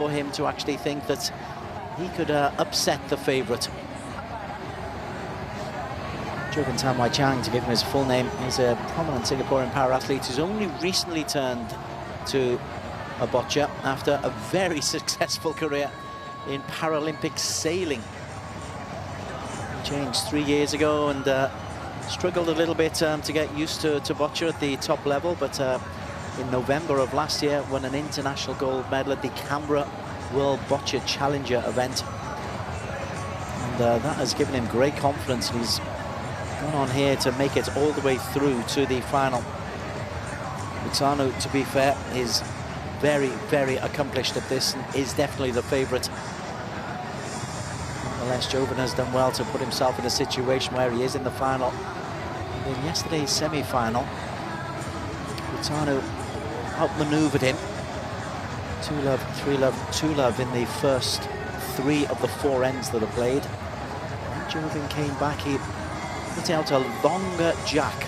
for him to actually think that he could upset the favourite. Jovin Chang, to give him his full name, is a prominent Singaporean para-athlete who's only recently turned to a boccia after a very successful career in Paralympic sailing. He changed 3 years ago and struggled a little bit to get used to boccia at the top level, but in November of last year won an international gold medal at the Canberra World Boccia Challenger event. And that has given him great confidence, and he's gone on here to make it all the way through to the final. Witsanu, to be fair, is very, very accomplished at this and is definitely the favourite. Nonetheless, Jovin has done well to put himself in a situation where he is in the final. And in yesterday's semi-final, Witsanu outmanoeuvred him. 2-love, 3-love, 2-love in the first 3 of the 4 ends that are played. And Jovin came back, he put out a longer jack.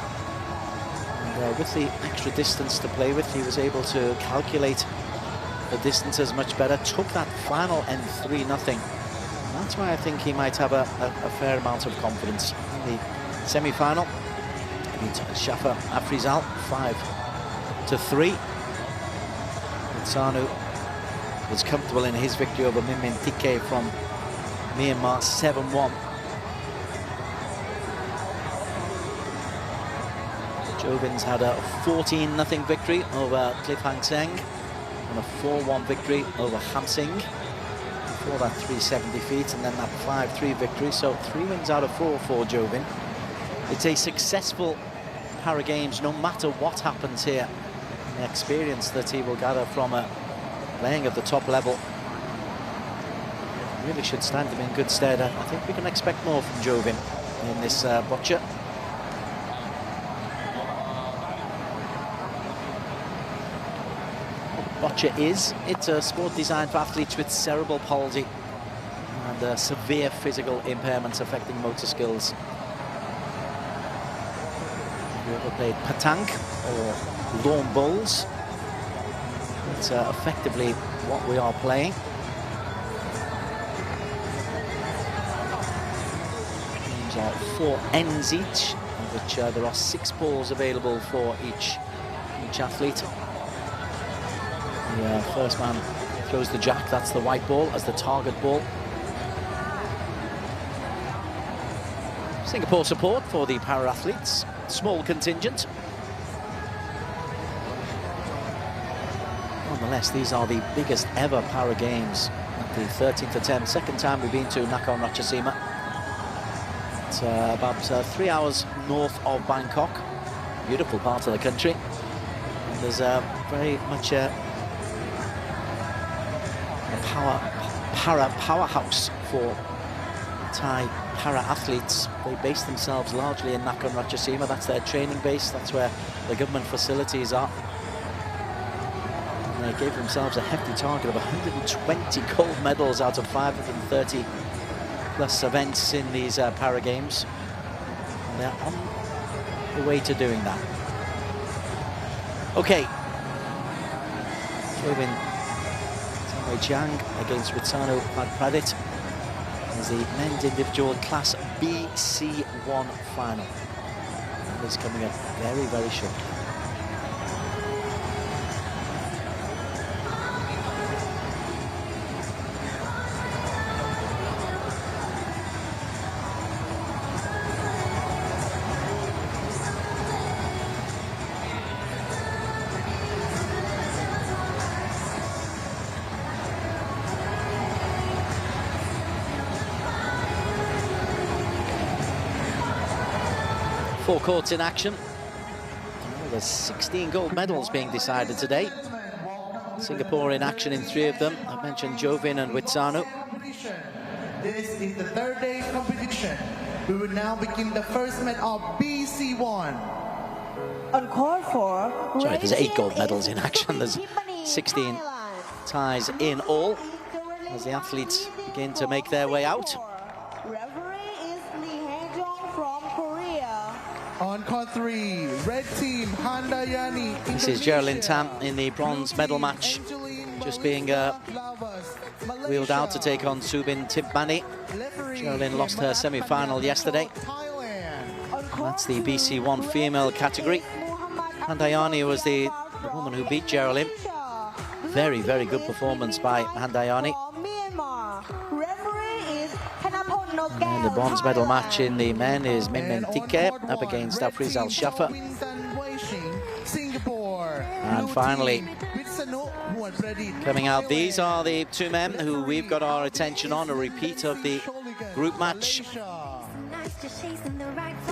And with the extra distance to play with, he was able to calculate the distances much better. Took that final end 3-0. That's why I think he might have a fair amount of confidence in the semi-final. Beat Shafa Afrizal 5-3. Witsanu was comfortable in his victory over Min Tike from Myanmar 7-1. Jovin's had a 14-0 victory over Cliff Hang Seng and a 4-1 victory over Ham Singh. Before that 370 feet and then that 5-3 victory, so 3 wins out of 4 for Jovin. It's a successful Para Games no matter what happens here. The experience that he will gather from playing at the top level really should stand him in good stead. I think we can expect more from Jovin in this boccia. Boccia it's a sport designed for athletes with cerebral palsy and severe physical impairments affecting motor skills. Have you ever played petanque or lawn bowls? It's effectively what we are playing. Games are 4 ends each, of which there are 6 balls available for each athlete. The first man throws the jack, that's the white ball, as the target ball. Singapore support for the para-athletes, small contingent. Nonetheless, these are the biggest ever Para Games at the 13th attempt. Second time we've been to Nakhon Ratchasima. It's about 3 hours north of Bangkok. Beautiful part of the country. And there's very much a powerhouse for Thai para-athletes. They base themselves largely in Nakhon Ratchasima. That's their training base. That's where the government facilities are. And they gave themselves a hefty target of 120 gold medals out of 530 plus events in these Para Games. And they're on the way to doing that. Okay. Jovin Chang against Witsanu Pradit as the men's individual class BC1 final. That is coming up very, very shortly. Four courts in action. There's 16 gold medals being decided today. Singapore in action in 3 of them. I mentioned Jovin and Witsanu. This is the 3rd day competition. We will now begin the first match of BC1. On court 4, sorry, there's 8 gold medals in action. There's 16 ties in all as the athletes begin to make their way out. On court 3, red team, Handayani. This is Geraldine Tam in the bronze medal match, just being wheeled out to take on Subin Timpmani. Geraldine lost her semi-final yesterday. That's the BC1 female category. Handayani was the woman who beat Geraldine. Very, very good performance by Handayani. And the bronze medal match in the men is Min Tike up against Afrizal Shafa. And finally, coming out, these are the two men who we've got our attention on. A repeat of the group match.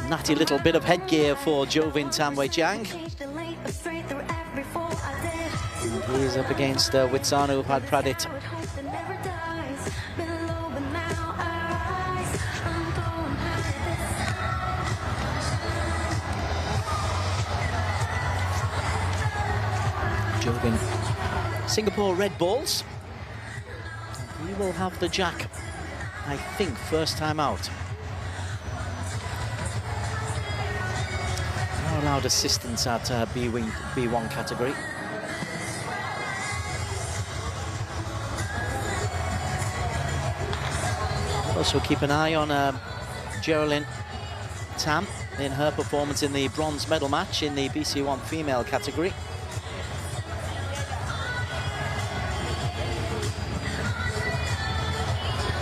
Natty little bit of headgear for Jovin Tamwe-Chang. And he's up against Witsanu Padpradit. Jovin, Singapore red balls. He will have the jack, I think, first time out. Not allowed assistance at B1 category. Also keep an eye on Geraldine Tam in her performance in the bronze medal match in the BC1 female category.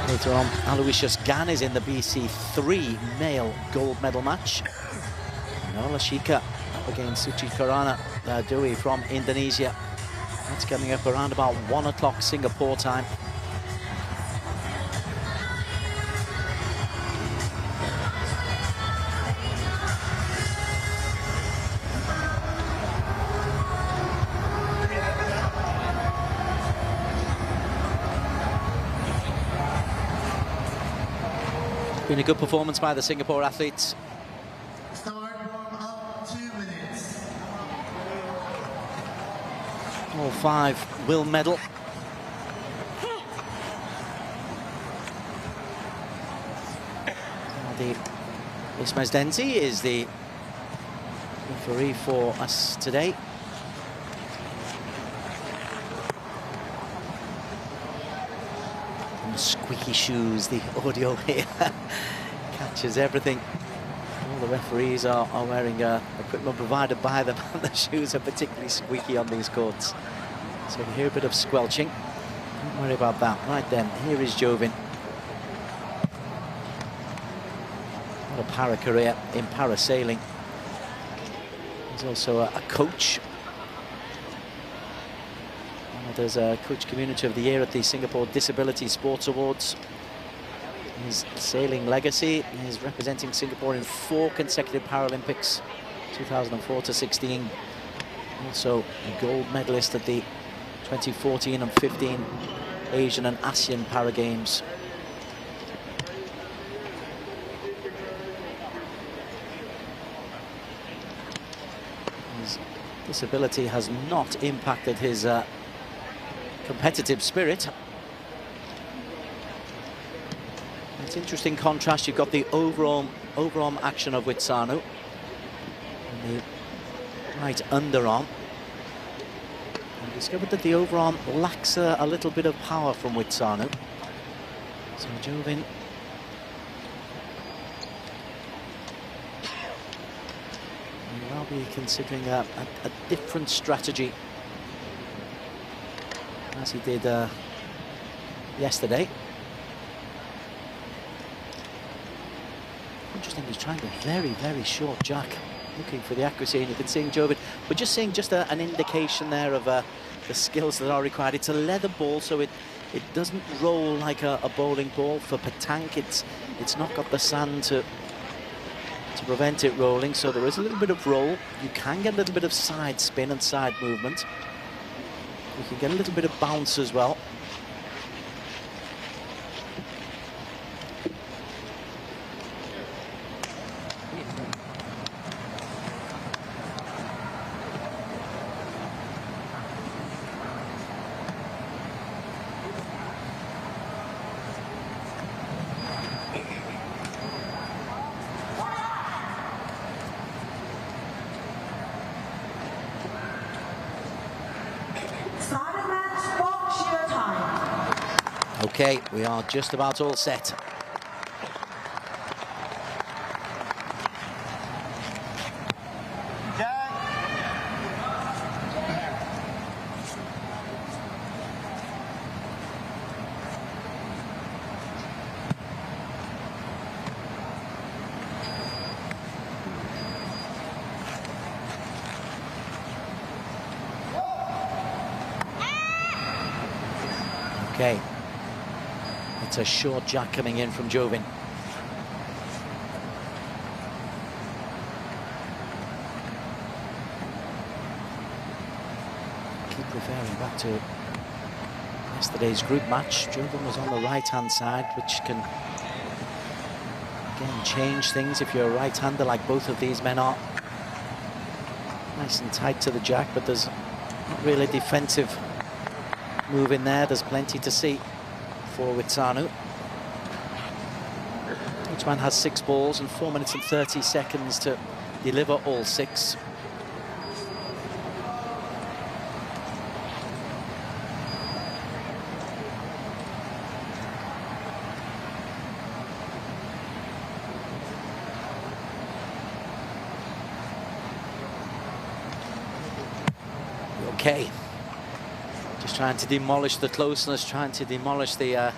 Later on, Aloysius Gan is in the BC3 male gold medal match. Nola Shika up against Suci Karana Dewey from Indonesia. That's coming up around about 1 o'clock Singapore time. Been a good performance by the Singapore athletes. Start warm up 2 minutes. All 5 will medal. Ismail Denzi is the referee for us today. Squeaky shoes, the audio here catches everything. All the referees are wearing equipment provided by them, and the shoes are particularly squeaky on these courts. So you hear a bit of squelching. Don't worry about that. Right then, here is Jovin. What a para career in parasailing. He's also a coach. There's a Coach Community of the Year at the Singapore Disability Sports Awards. His sailing legacy is representing Singapore in 4 consecutive Paralympics, 2004 to 16. Also a gold medalist at the 2014 and 15 Asian and ASEAN Para Games. His disability has not impacted his competitive spirit. It's interesting contrast. You've got the overarm action of Witsanu and the right underarm. I discovered that the overarm lacks a little bit of power from Witsanu. So Jovin will now be considering a different strategy, as he did yesterday. Interesting, he's trying a very, very short jack, looking for the accuracy, and you can see Jovin. We're just seeing an indication there of the skills that are required. It's a leather ball, so it doesn't roll like a bowling ball. For petanque, it's not got the sand to prevent it rolling, so there is a little bit of roll. You can get a little bit of side spin and side movement. You can get a little bit of bounce as well. Starting match, Boccia time. Okay, we are just about all set. Okay, it's a short jack coming in from Jovin. Keep referring back to yesterday's group match. Jovin was on the right-hand side, which can again change things if you're a right-hander like both of these men are. Nice and tight to the jack, but there's not really defensive move in there. There's plenty to see for Witsanu. Each man has 6 balls and 4 minutes and 30 seconds to deliver all 6. Okay. Just trying to demolish the closeness, trying to demolish the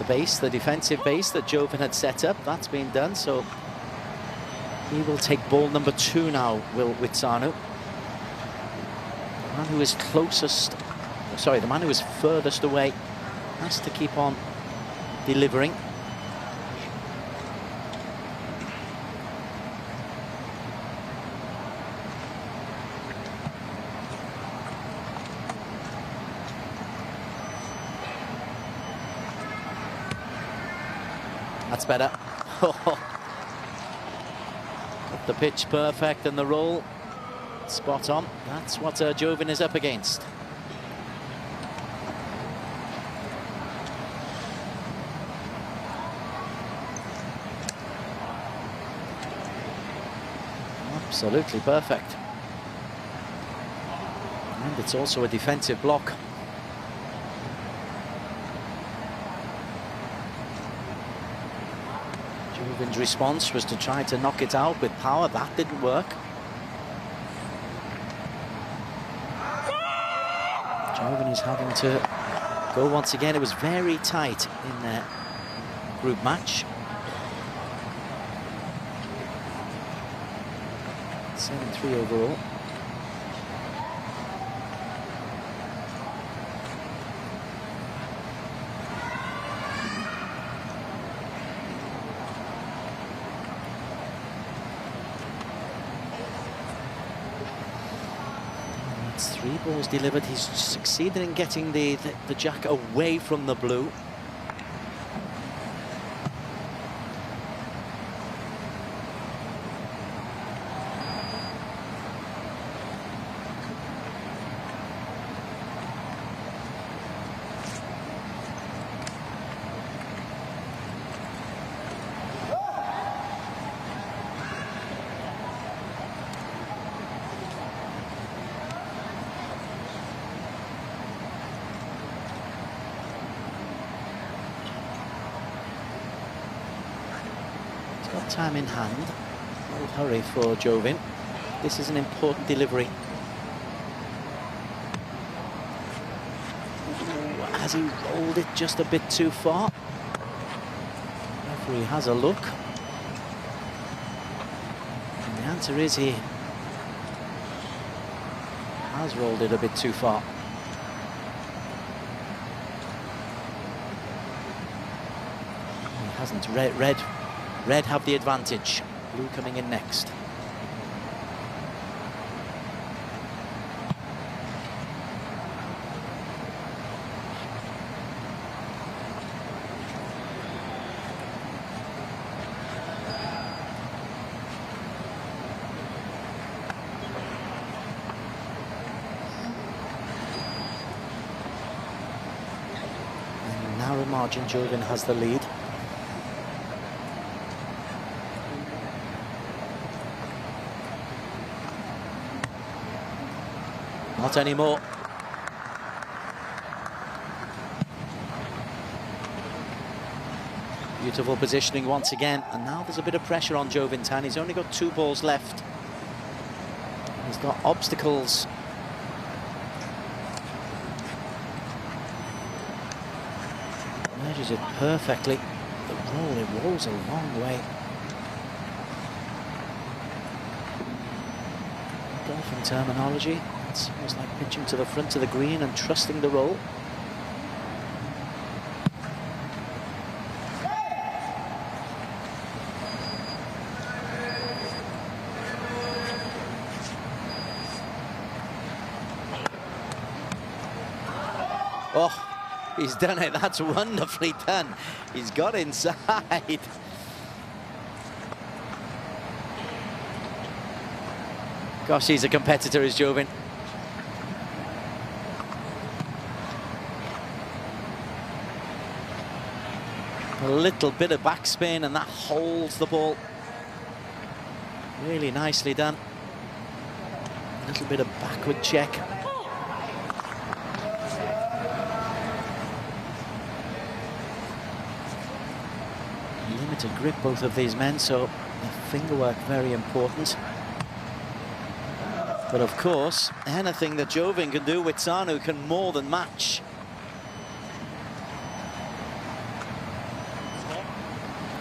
base, the defensive base that Jovin had set up. That's been done, so he will take ball number 2 now, Will Witsanu. The man who is closest, sorry, the man who is furthest away has to keep on delivering. That's better. Got the pitch perfect and the roll spot on. That's what Jovin is up against. Absolutely perfect. And it's also a defensive block. Jovin's response was to try to knock it out with power. That didn't work. Jovin is having to go once again. It was very tight in their group match. 7-3 overall. That's 3 balls delivered. He's succeeded in getting the jack away from the blue. Got time in hand. No hurry for Jovin. This is an important delivery. Ooh, has he rolled it just a bit too far? Referee has a look. And the answer is he has rolled it a bit too far. He hasn't. Red have the advantage. Blue coming in next. In narrow margin, Jovin has the lead. Not anymore. Beautiful positioning once again, and now there's a bit of pressure on Jovin Tan. He's only got 2 balls left. He's got obstacles. Measures it perfectly. The roll, it rolls a long way. Golfing terminology, it's almost like pitching to the front of the green and trusting the roll. Oh, he's done it. That's wonderfully done. He's got inside. Gosh, he's a competitor, is Jovin. A little bit of backspin and that holds the ball. Really nicely done. A little bit of backward check. Limited grip, both of these men, so the finger work very important. But of course, anything that Jovin can do with Sanu can more than match.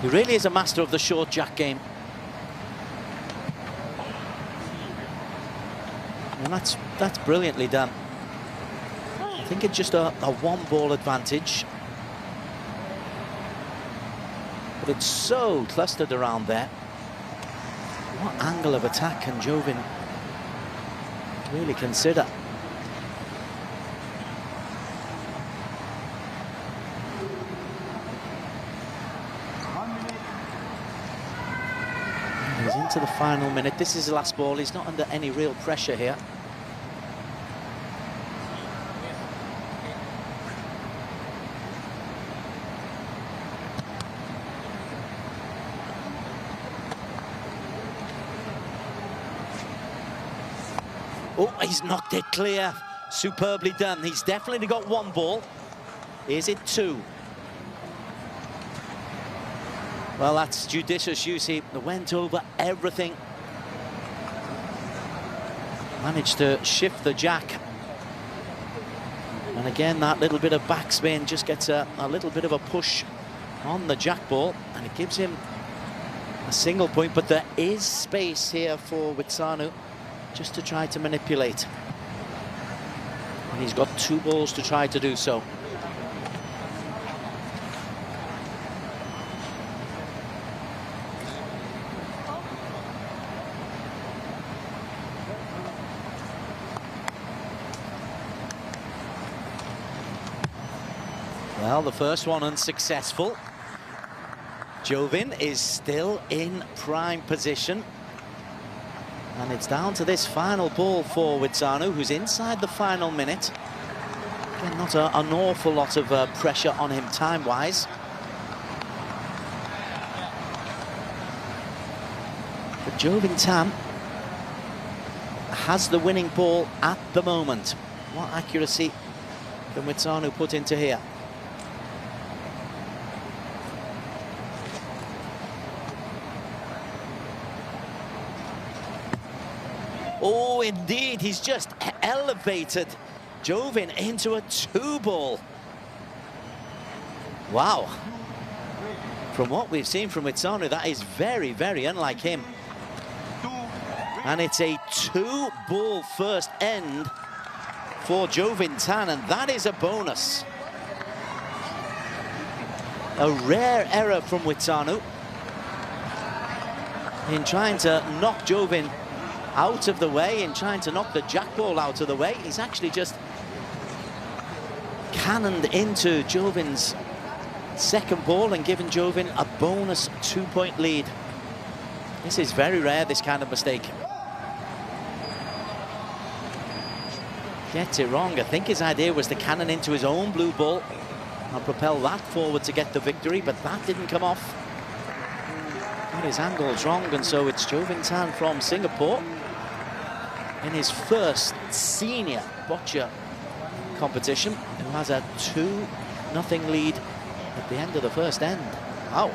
He really is a master of the short jack game. And that's brilliantly done. I think it's just a 1-ball advantage. But it's so clustered around there. What angle of attack can Jovin really consider? He's into the final minute. This is the last ball. He's not under any real pressure here. Oh, he's knocked it clear. Superbly done. He's definitely got 1 ball. Is it 2? Well, that's judicious use. He went over everything. Managed to shift the jack. And again, that little bit of backspin just gets a little bit of a push on the jack ball. And it gives him a single point. But there is space here for Witsanu just to try to manipulate. And he's got 2 balls to try to do so. Well, the first one unsuccessful. Jovin is still in prime position. And it's down to this final ball for Witsanu, who's inside the final minute. Again, not an awful lot of pressure on him time-wise. But Jovin Tan has the winning ball at the moment. What accuracy can Witsanu put into here? Oh, indeed, he's just elevated Jovin into a 2-ball. Wow. From what we've seen from Witsanu, that is very, very unlike him. And it's a 2-ball first end for Jovin Tan, and that is a bonus. A rare error from Witsanu in trying to knock Jovin out of the way, in trying to knock the jack ball out of the way. He's actually just cannoned into Jovin's second ball and given Jovin a bonus 2-point lead. This is very rare, this kind of mistake. Gets it wrong. I think his idea was to cannon into his own blue ball and propel that forward to get the victory, but that didn't come off. Got his angles wrong, and so it's Jovin Tan from Singapore in his first senior Boccia competition, who has a 2-0 lead at the end of the first end. Wow.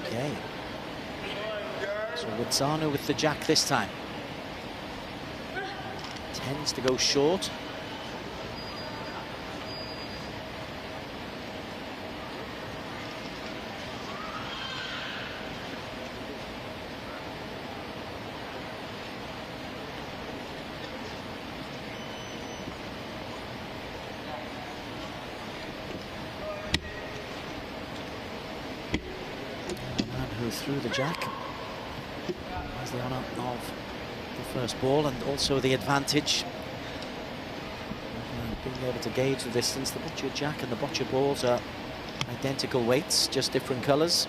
Okay. So Witzanu with the jack this time. Tends to go short. Who threw the jack has the honour of the first ball and also the advantage of being able to gauge the distance. The Boccia jack and the Boccia balls are identical weights, just different colours.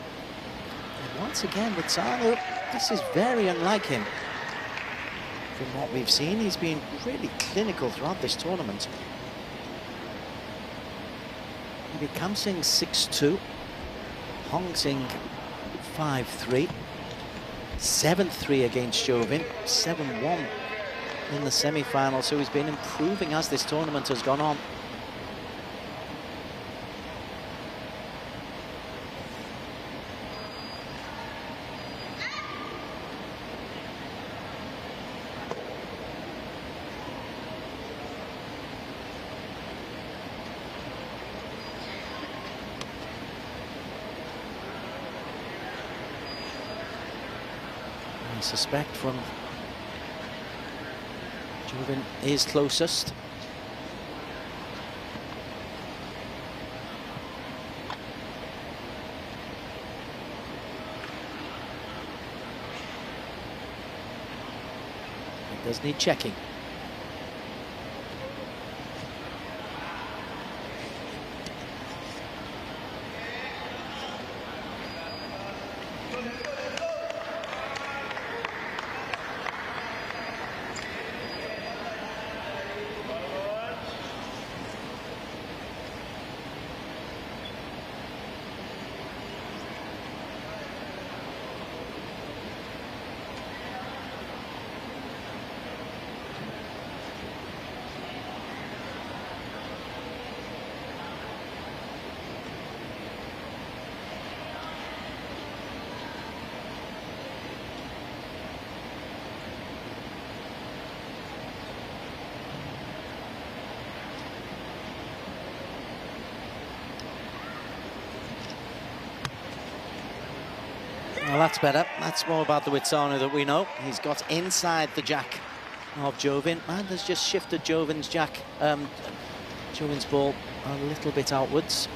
And once again, Witzanu, this is very unlike him. From what we've seen, he's been really clinical throughout this tournament. Kamsing 6-2, Hong Sing 5-3, 7-3 against Jovin, 7-1 in the semi-final. So he's been improving as this tournament has gone on. I suspect from Jovin is closest. It does need checking. Well, that's better. That's more about the Witzanu that we know. He's got inside the jack of Jovin and has just shifted Jovin's jack, Jovin's ball a little bit outwards.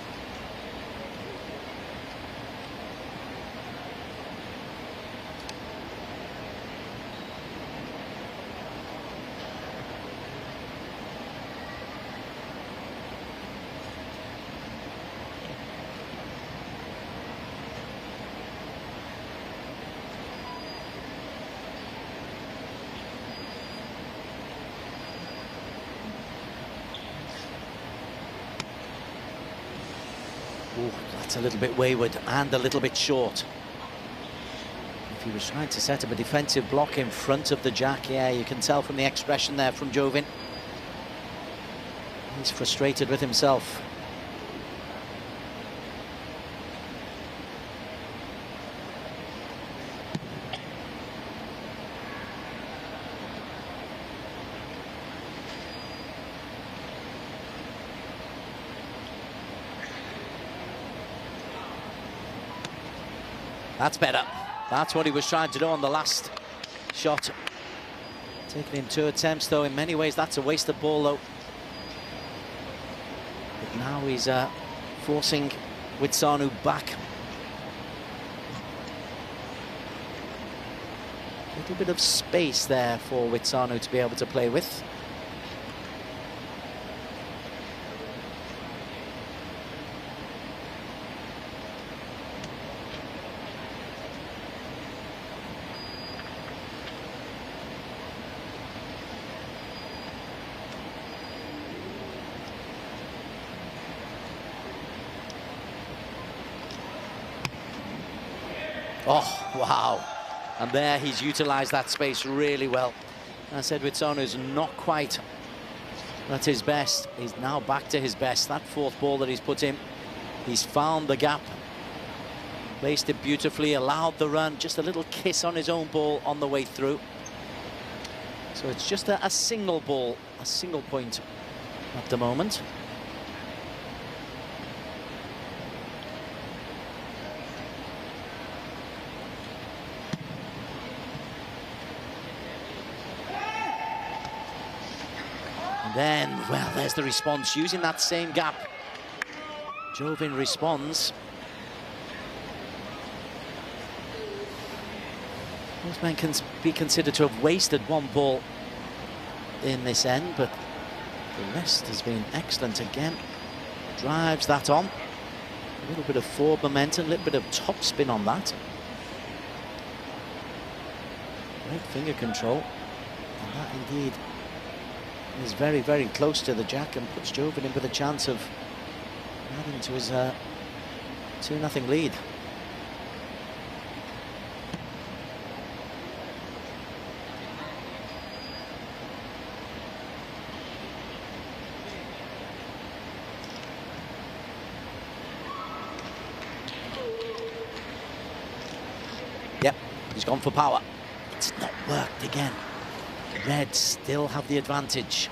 Ooh, that's a little bit wayward and a little bit short. If he was trying to set up a defensive block in front of the jack, yeah, you can tell from the expression there from Jovin. He's frustrated with himself. That's better. That's what he was trying to do on the last shot. Taking him 2 attempts, though. In many ways, that's a wasted ball, though. But now he's forcing Witzanu back. A little bit of space there for Witsanu to be able to play with. Oh, wow. And there he's utilised that space really well. I said Witsanu's not quite at his best. He's now back to his best. That fourth ball that he's put in, he's found the gap. Placed it beautifully, allowed the run, just a little kiss on his own ball on the way through. So it's just a single ball, a single point at the moment. Then, well, there's the response, using that same gap. Jovin responds. Most men can be considered to have wasted one ball in this end, but the rest has been excellent again. Drives that on. A little bit of forward momentum, a little bit of top spin on that. Great finger control. And that indeed is very, very close to the jack and puts Jovin in with a chance of adding to his 2-0 lead. Yep, he's gone for power. It's not worked again. Reds still have the advantage.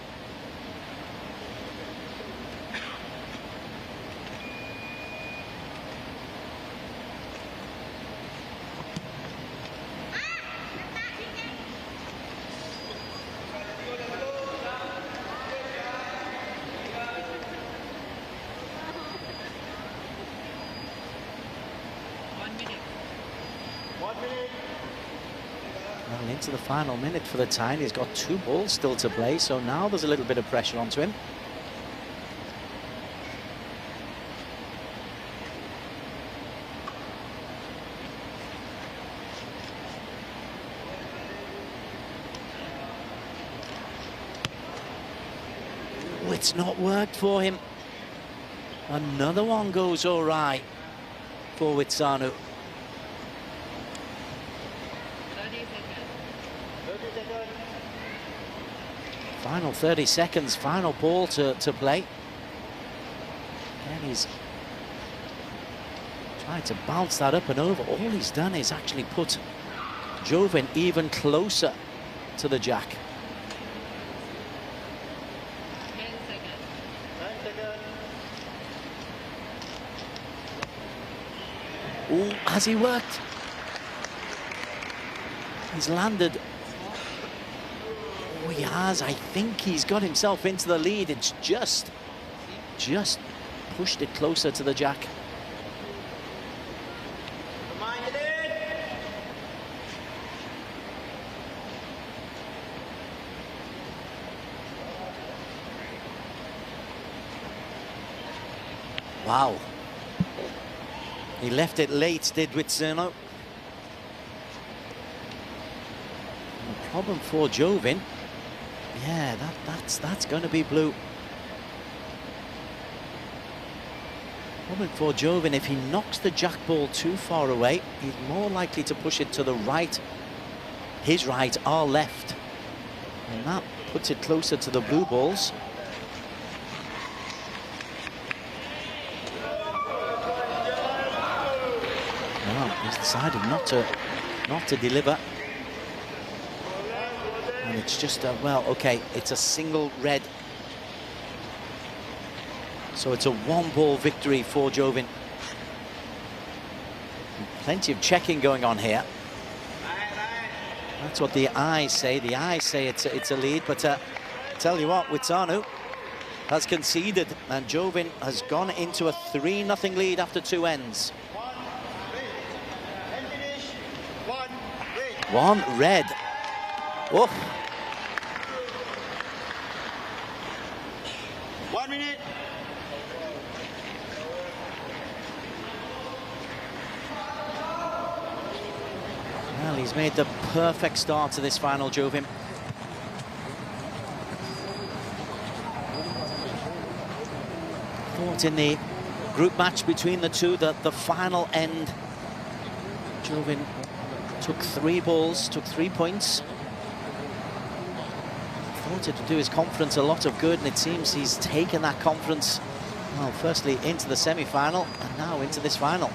Well, into the final minute for the tie. He's got 2 balls still to play, so now there's a little bit of pressure onto him. Oh, it's not worked for him. Another one goes all right for Witsanu. Final 30 seconds, final ball to play. And he's tried to bounce that up and over. All he's done is actually put Jovin even closer to the jack. 10 seconds. Oh, has he worked? He's landed. Oh, he has. I think he's got himself into the lead. It's just pushed it closer to the jack. Wow. He left it late, did Witsanu. The problem for Jovin. Yeah, that's going to be blue. Problem for Jovin, if he knocks the jack ball too far away, he's more likely to push it to the right, his right, our left. And that puts it closer to the blue balls. Well, he's decided not to deliver. And it's just well, okay, it's a single red. So it's a 1-ball victory for Jovin. Plenty of checking going on here. That's what the eyes say. The eyes say it's a lead, but tell you what, Witsanu has conceded, and Jovin has gone into a 3-0 lead after 2 ends. One red. Oh. 1 minute. Well, he's made the perfect start to this final, Jovin. Thought in the group match between the two that the final end, Jovin took 3 balls, took 3 points. Thought it would do his confidence a lot of good, and it seems he's taken that confidence, well, firstly into the semi-final and now into this final.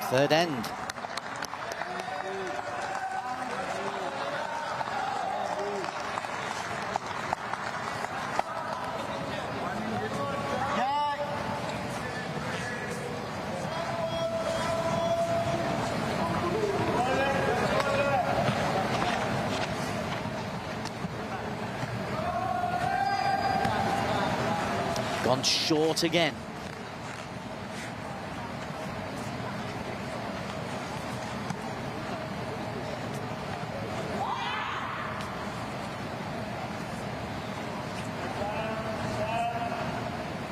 Third end. Gone short again.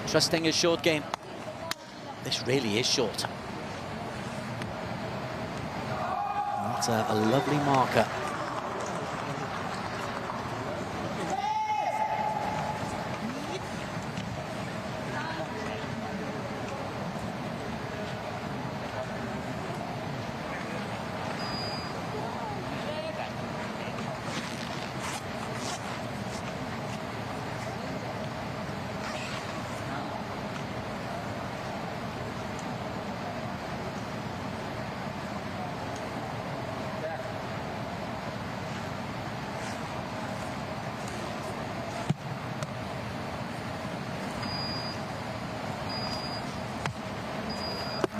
Trusting his short game. This really is short. That's a lovely marker.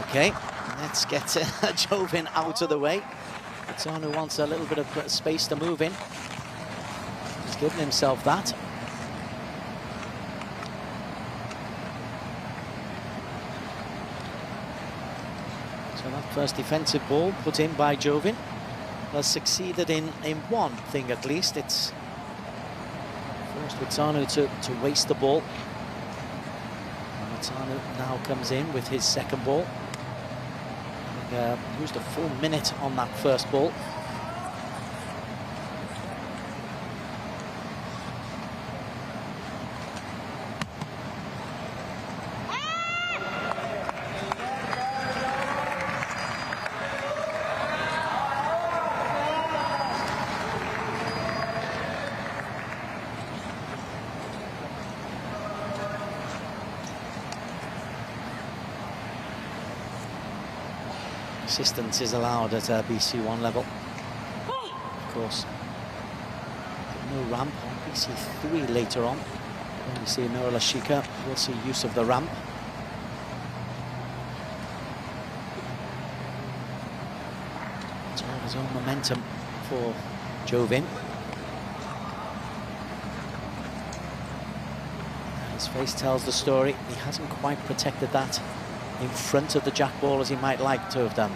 Okay, let's get Jovin out of the way. Botswana wants a little bit of space to move in. He's given himself that. So that first defensive ball put in by Jovin has succeeded in one thing at least. It's forced Botswana to waste the ball. Botswana now comes in with his second ball. Used a full minute on that first ball. Assistance is allowed at BC1 level. Of course, no ramp on BC3 later on. When we see Noor Lashika, we'll see use of the ramp. It's all his own momentum for Jovin. His face tells the story. He hasn't quite protected that in front of the jack ball as he might like to have done.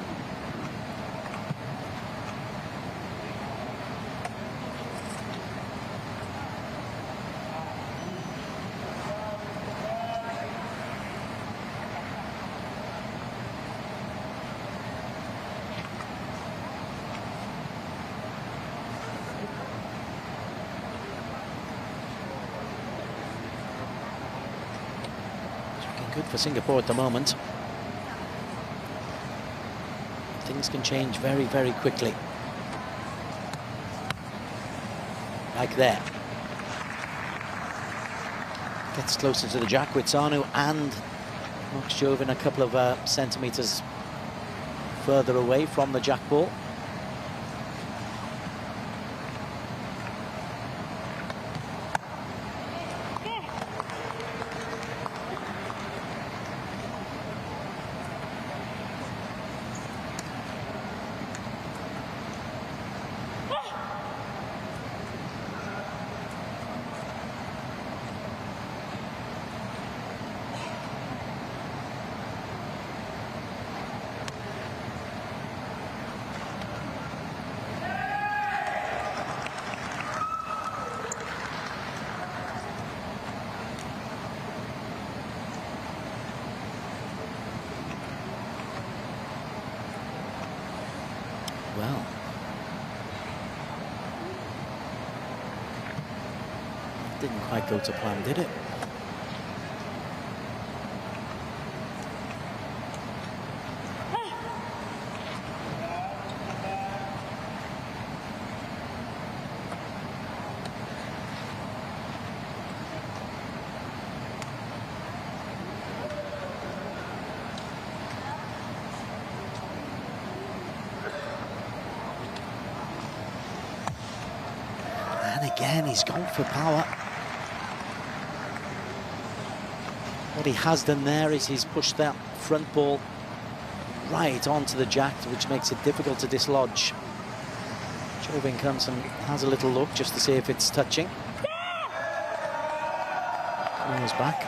Good for Singapore at the moment. Things can change very, very quickly. Like there. Gets closer to the jack with Sanu and knocks Jovin a couple of centimetres further away from the jack ball. well. Didn't quite go to plan, did it? And again, he's gone for power. What he has done there is he's pushed that front ball right onto the jack, which makes it difficult to dislodge. Jovin comes and has a little look just to see if it's touching. Goes back.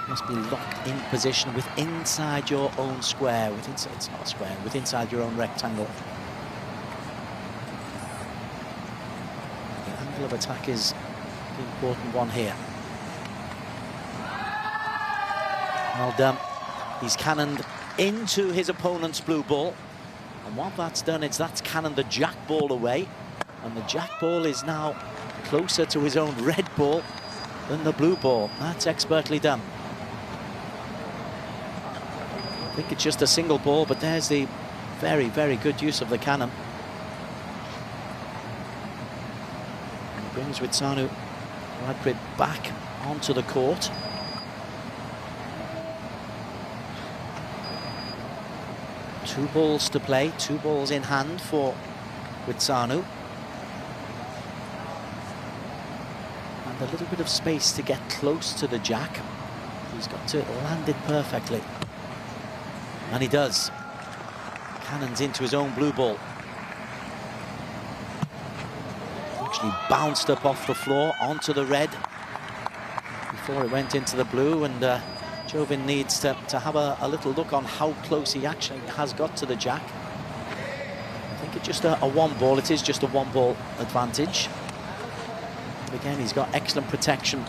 Must be locked in position with inside your own square, with inside, it's not a square, with inside your own rectangle. The angle of attack is the important one here. Well done. He's cannoned into his opponent's blue ball, and what that's done is that's cannoned the jack ball away, and the jack ball is now closer to his own red ball than the blue ball. That's expertly done. I think it's just a single ball, but there's the very, very good use of the cannon. And brings Witsanu Radgrid back onto the court. Two balls to play, 2 balls in hand for Witsanu. And a little bit of space to get close to the jack. He's got to land it perfectly. And he does. Cannons into his own blue ball. Actually bounced up off the floor onto the red before it went into the blue, and Jovin needs to have a little look on how close he actually has got to the jack. I think it's just a 1 ball. It is just a 1 ball advantage. But again, he's got excellent protection.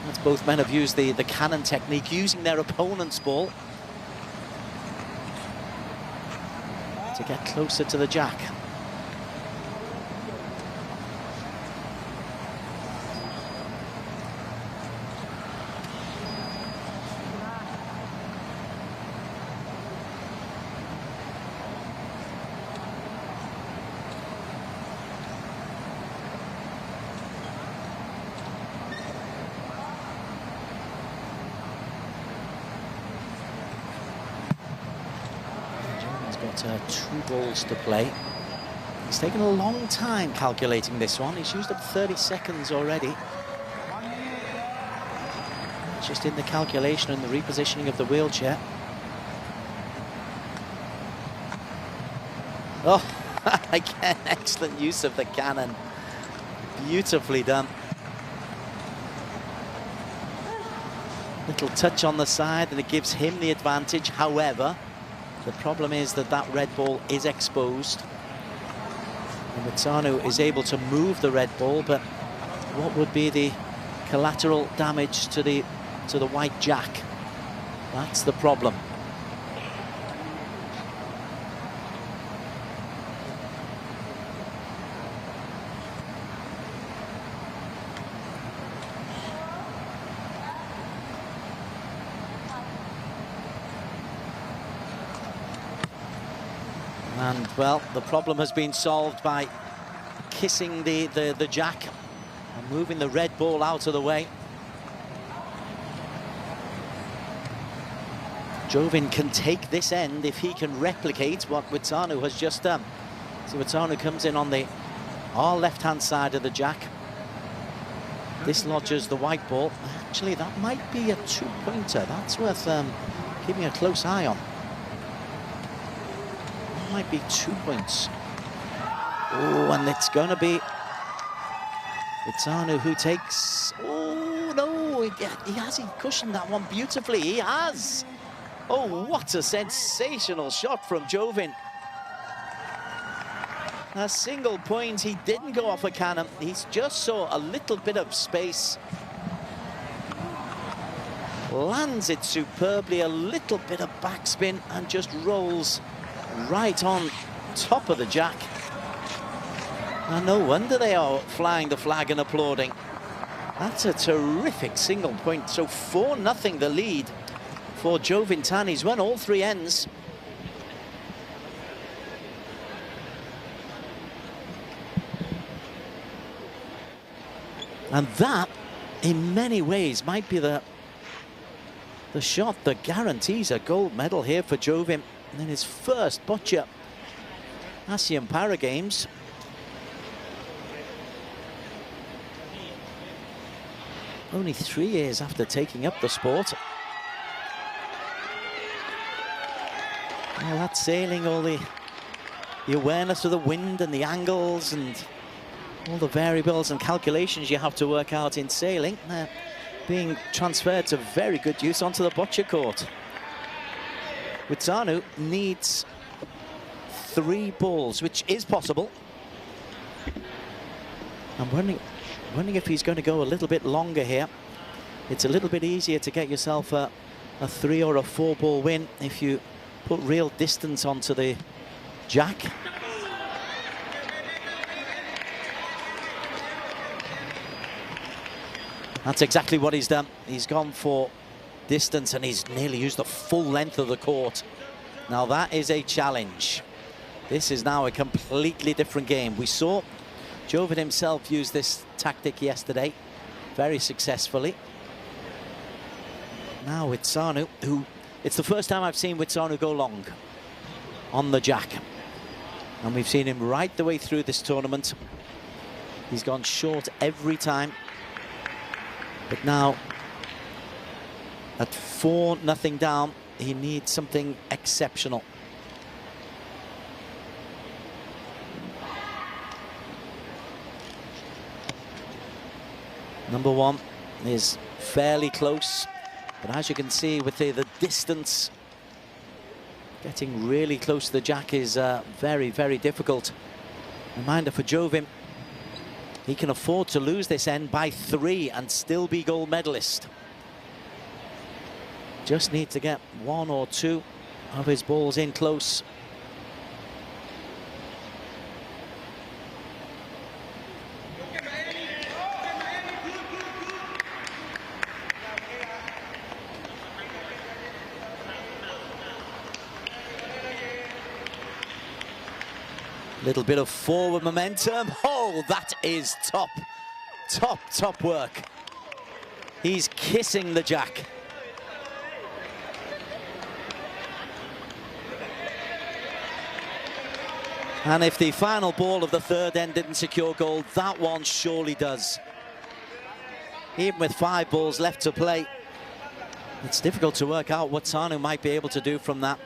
That's both men have used the cannon technique, using their opponent's ball to get closer to the jack. Got 2 balls to play. He's taken a long time calculating this one. He's used up 30 seconds already. Just in the calculation and the repositioning of the wheelchair. Oh, again, excellent use of the cannon. Beautifully done. Little touch on the side and it gives him the advantage. However, the problem is that that red ball is exposed. And Witsanu is able to move the red ball, but what would be the collateral damage to the white jack? That's the problem. And, well, the problem has been solved by kissing the jack and moving the red ball out of the way. Jovin can take this end if he can replicate what Witsanu has just done. So Witsanu comes in on our left-hand side of the jack. Dislodges the white ball. Actually, that might be a 2-pointer. That's worth keeping a close eye on. Might be 2 points. Oh, and it's going to be Witsanu who takes... Oh, no, he hasn't cushioned that one beautifully. He has. Oh, what a sensational shot from Jovin. A single point. He didn't go off a cannon. He just saw a little bit of space. Lands it superbly, a little bit of backspin, and just rolls right on top of the jack. And no wonder they are flying the flag and applauding. That's a terrific single point. So 4-0 the lead for Jovin Tan. He's won all 3 ends. And that, in many ways, might be the shot that guarantees a gold medal here for Jovin in his first Boccia ASEAN Para Games. Only 3 years after taking up the sport. Well, that sailing, all the awareness of the wind and the angles and all the variables and calculations you have to work out in sailing, being transferred to very good use onto the boccia court. Witsanu needs 3 balls, which is possible. I'm wondering if he's going to go a little bit longer here. It's a little bit easier to get yourself a 3 or a 4 ball win if you put real distance onto the jack. That's exactly what he's done. He's gone for distance and he's nearly used the full length of the court. Now that is a challenge. This is now a completely different game. We saw Jovin himself use this tactic yesterday very successfully. Now Witsanu, who, it's the first time I've seen Witsanu go long on the jack. And we've seen him right the way through this tournament. He's gone short every time. But now, at 4-0 down, he needs something exceptional. Number 1 is fairly close, but as you can see with the distance, getting really close to the jack is very, very difficult. Reminder for Jovin, he can afford to lose this end by 3 and still be gold medalist. Just need to get 1 or 2 of his balls in close. Little bit of forward momentum. Oh, that is top work. He's kissing the jack. And if the final ball of the 3rd end didn't secure gold, that one surely does. Even with 5 balls left to play, it's difficult to work out what Sanu might be able to do from that.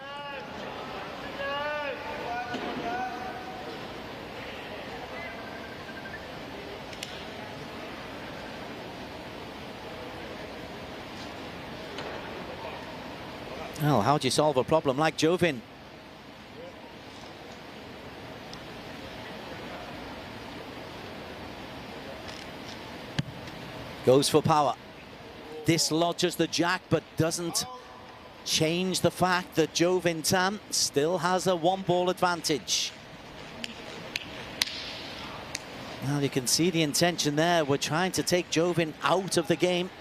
Well, how do you solve a problem like Jovin? Goes for power. Dislodges the jack, but doesn't change the fact that Jovin Tan still has a 1 ball advantage. Now you can see the intention there. We're trying to take Jovin out of the game.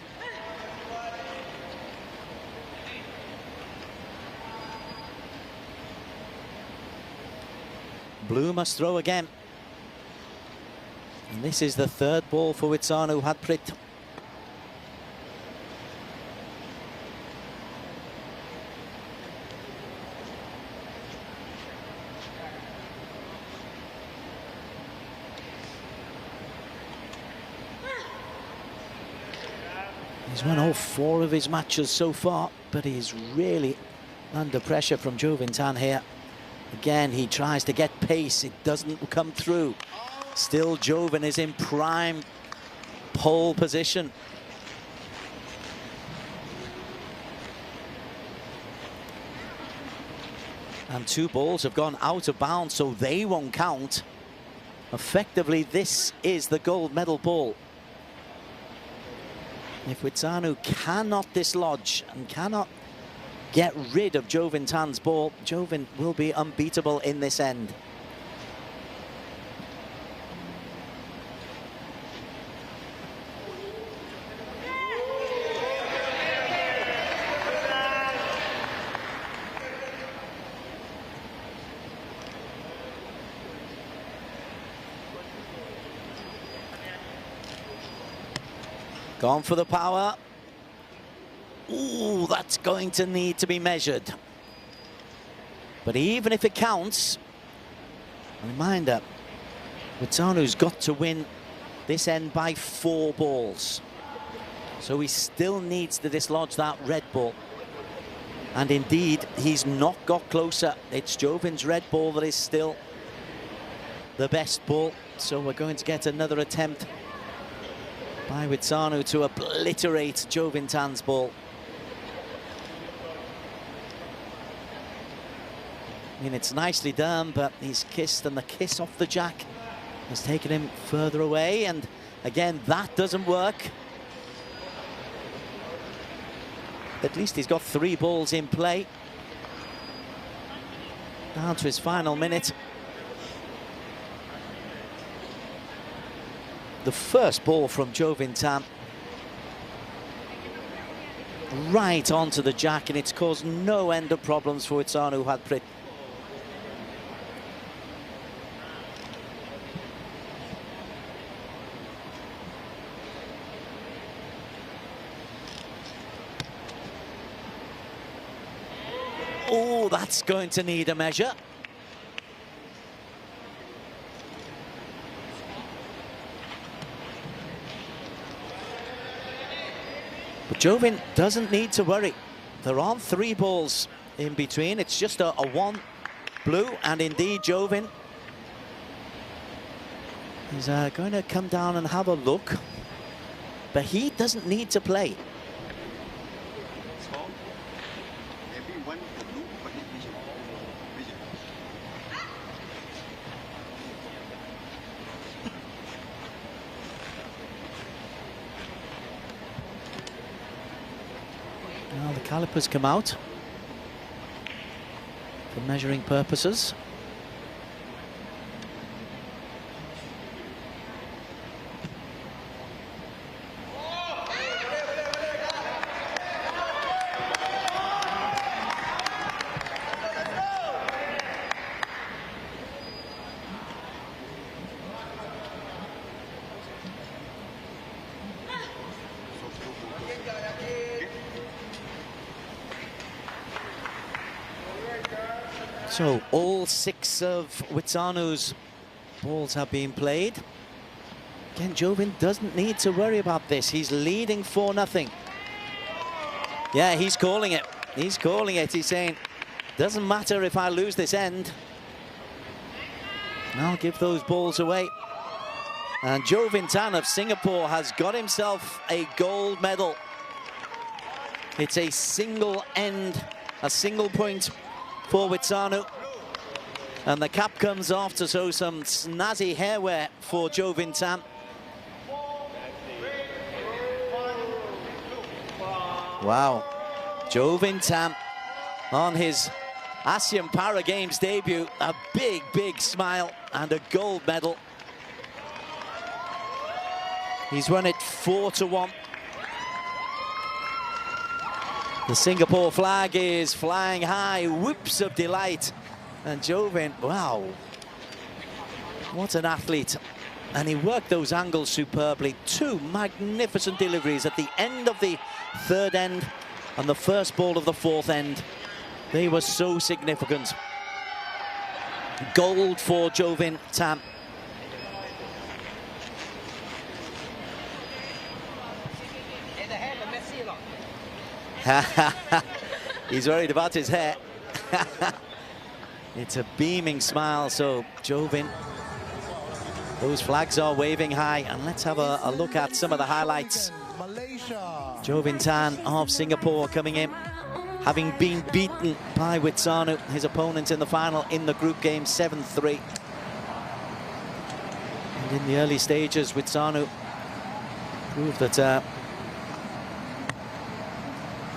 Blue must throw again. And this is the 3rd ball for Witsanu Hadprit. He's won all 4 of his matches so far, but he's really under pressure from Jovin Tan here. Again, he tries to get pace, it doesn't come through. Still, Jovin is in prime pole position. And 2 balls have gone out of bounds, so they won't count. Effectively, this is the gold medal ball. If Witsanu cannot dislodge and cannot get rid of Jovin Tan's ball, Jovin will be unbeatable in this end. Gone for the power. Ooh, that's going to need to be measured. But even if it counts, a reminder, Witsanu's got to win this end by 4 balls. So he still needs to dislodge that red ball. And indeed, he's not got closer. It's Jovin's red ball that is still the best ball. So we're going to get another attempt by Witsanu to obliterate Jovin Tan's ball. I mean, it's nicely done, but he's kissed, and the kiss off the jack has taken him further away, and again, that doesn't work. At least he's got 3 balls in play. Down to his final minute. The first ball from Jovin Tan right onto the jack, and it's caused no end of problems for Witsanu Hadprit. Oh, that's going to need a measure. But Jovin doesn't need to worry. There aren't 3 balls in between. It's just a 1 blue, and indeed Jovin is going to come down and have a look. But he doesn't need to play. Now the calipers come out for measuring purposes. So all 6 of Witsanu's balls have been played. Again, Jovin doesn't need to worry about this. He's leading 4-0. Yeah, he's calling it. He's calling it. He's saying, doesn't matter if I lose this end. I'll give those balls away. And Jovin Tan of Singapore has got himself a gold medal. It's a single end, a single point for Witsanu, and the cap comes after, so some snazzy hairwear for Jovin Tan. Wow, Jovin Tan on his ASEAN Para Games debut, a big smile and a gold medal. He's won it 4-1. The Singapore flag is flying high, whoops of delight. And Jovin, wow, what an athlete. And he worked those angles superbly. 2 magnificent deliveries at the end of the 3rd end and the first ball of the 4th end. They were so significant. Gold for Jovin Tan. He's worried about his hair. It's a beaming smile, so Jovin, those flags are waving high. And let's have a look at some of the highlights. Jovin Tan of Singapore coming in, having been beaten by Witsanu, his opponent in the final in the group game, 7-3. And in the early stages, Witsanu proved that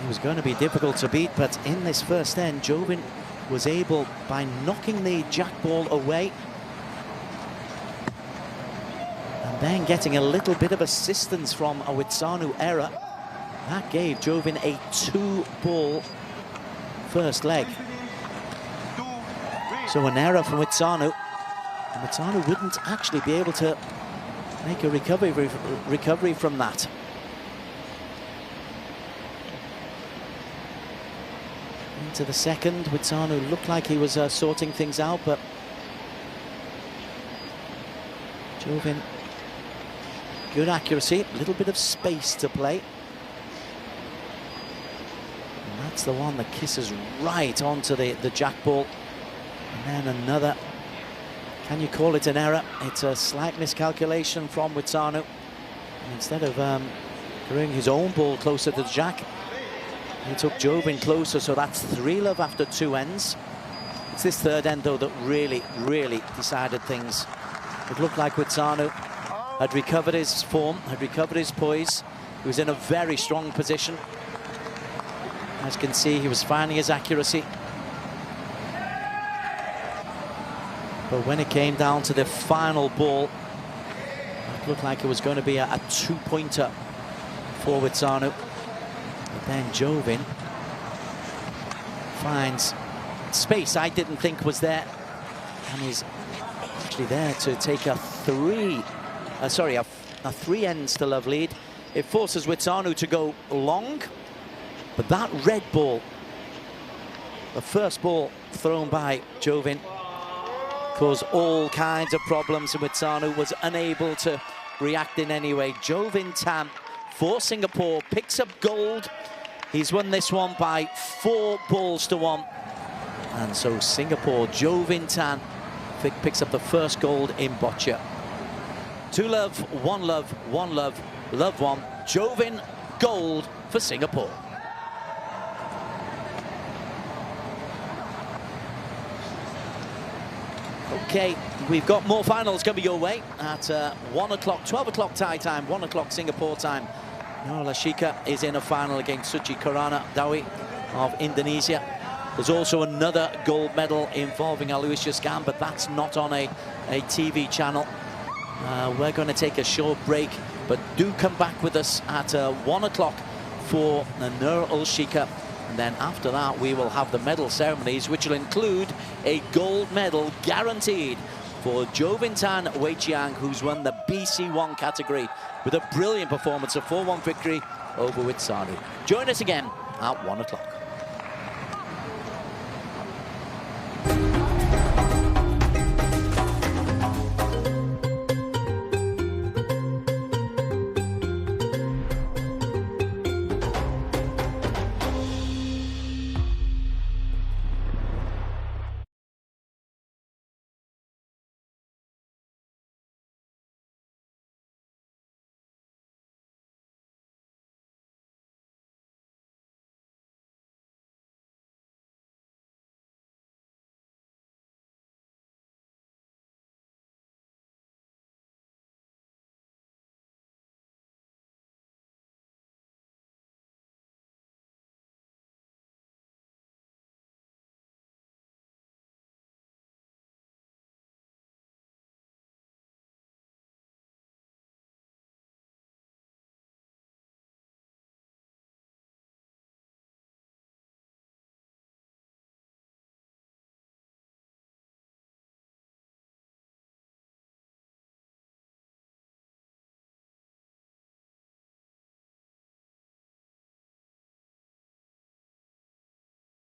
he was going to be difficult to beat, but in this first end, Jovin was able, by knocking the jack ball away and then getting a little bit of assistance from a Witsanu error, that gave Jovin a 2-ball first leg. So an error from Witsanu, and Witsanu wouldn't actually be able to make a recovery from that. Into the second, Witsanu looked like he was sorting things out, but Jovin, good accuracy, a little bit of space to play. And that's the one that kisses right onto the jack ball. And then another, can you call it an error? It's a slight miscalculation from Witsanu. And instead of carrying his own ball closer to the jack, he took Jovin closer, so that's 3-love after 2 ends. It's this third end, though, that really, really decided things. It looked like Witsanu had recovered his form, had recovered his poise. He was in a very strong position. As you can see, he was finding his accuracy. But when it came down to the final ball, it looked like it was going to be a 2-pointer for Witsanu. But then Jovin finds space I didn't think was there, and is actually there to take a 3 ends to love lead. It forces Witsanu to go long, but that red ball, the first ball thrown by Jovin, caused all kinds of problems, and Witsanu was unable to react in any way. Jovin Tan for Singapore picks up gold. He's won this one by 4 balls to 1. And so Singapore, Jovin Tan picks up the first gold in Boccia. 2-love, 1-love, 1-love, love 1. Jovin, gold for Singapore. Okay, we've got more finals coming your way at 1 o'clock, 12 o'clock Thai time, 1 o'clock Singapore time. Nurul Ashika is in a final against Suci Kirana Dawi of Indonesia. There's also another gold medal involving Aloysius Gam, but that's not on a TV channel. We're going to take a short break, but do come back with us at 1 o'clock for Nurul Ashika. And then after that, we will have the medal ceremonies, which will include a gold medal guaranteed for Jovin Tan Wei Chiang, who's won the BC1 category with a brilliant performance, a 4-1 victory over Witsanu. Join us again at 1 o'clock.